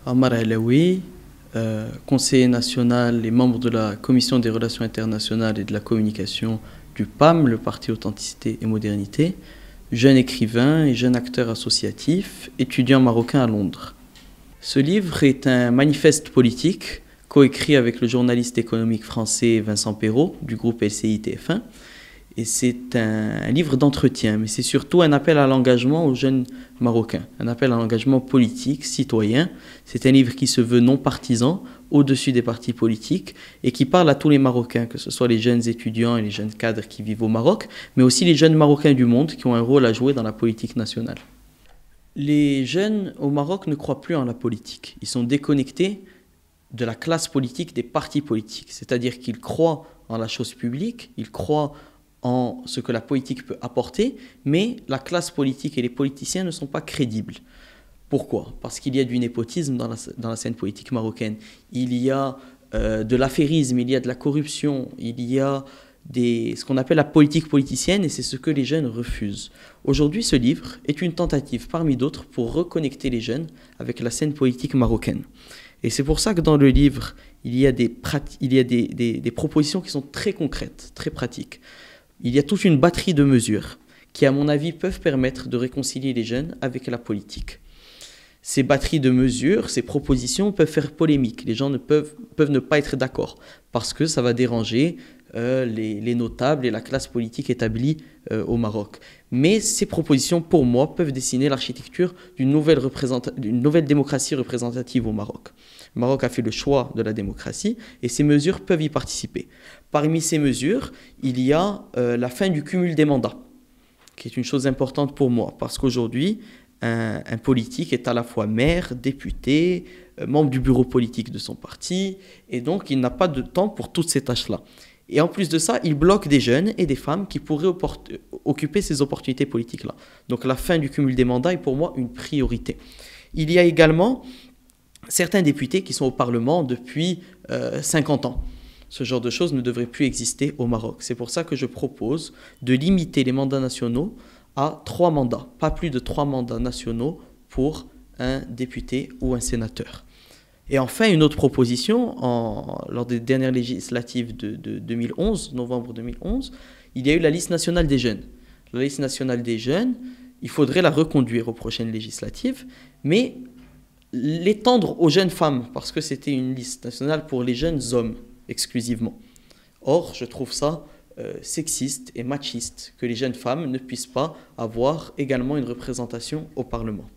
Ammar Alaoui, conseiller national et membre de la Commission des relations internationales et de la communication du PAM, le Parti Authenticité et Modernité, jeune écrivain et jeune acteur associatif, étudiant marocain à Londres. Ce livre est un manifeste politique coécrit avec le journaliste économique français Vincent Perrot du groupe LCI TF1. Et c'est un livre d'entretien, mais c'est surtout un appel à l'engagement aux jeunes Marocains, un appel à l'engagement politique, citoyen. C'est un livre qui se veut non partisan, au-dessus des partis politiques, et qui parle à tous les Marocains, que ce soit les jeunes étudiants et les jeunes cadres qui vivent au Maroc, mais aussi les jeunes Marocains du monde qui ont un rôle à jouer dans la politique nationale. Les jeunes au Maroc ne croient plus en la politique. Ils sont déconnectés de la classe politique, des partis politiques. C'est-à-dire qu'ils croient en la chose publique, ils croient en ce que la politique peut apporter, mais la classe politique et les politiciens ne sont pas crédibles. Pourquoi ? Parce qu'il y a du népotisme dans la scène politique marocaine. Il y a de l'affairisme, il y a de la corruption, il y a ce qu'on appelle la politique politicienne, et c'est ce que les jeunes refusent. Aujourd'hui, ce livre est une tentative parmi d'autres pour reconnecter les jeunes avec la scène politique marocaine. Et c'est pour ça que dans le livre, il y a des propositions qui sont très concrètes, très pratiques. Il y a toute une batterie de mesures qui, à mon avis, peuvent permettre de réconcilier les jeunes avec la politique. Ces batteries de mesures, ces propositions peuvent faire polémique. Les gens peuvent ne pas être d'accord parce que ça va déranger les notables et la classe politique établie au Maroc. Mais ces propositions, pour moi, peuvent dessiner l'architecture d'une nouvelle démocratie représentative au Maroc. Le Maroc a fait le choix de la démocratie et ces mesures peuvent y participer. Parmi ces mesures, il y a la fin du cumul des mandats, qui est une chose importante pour moi, parce qu'aujourd'hui, un politique est à la fois maire, député, membre du bureau politique de son parti, et donc il n'a pas de temps pour toutes ces tâches-là. Et en plus de ça, il bloque des jeunes et des femmes qui pourraient occuper ces opportunités politiques-là. Donc la fin du cumul des mandats est pour moi une priorité. Il y a également certains députés qui sont au Parlement depuis 50 ans. Ce genre de choses ne devrait plus exister au Maroc. C'est pour ça que je propose de limiter les mandats nationaux à 3 mandats, pas plus de 3 mandats nationaux pour un député ou un sénateur. Et enfin, une autre proposition, lors des dernières législatives de 2011, novembre 2011, il y a eu la liste nationale des jeunes. La liste nationale des jeunes, il faudrait la reconduire aux prochaines législatives, mais l'étendre aux jeunes femmes, parce que c'était une liste nationale pour les jeunes hommes exclusivement. Or, je trouve ça sexiste et machiste que les jeunes femmes ne puissent pas avoir également une représentation au Parlement.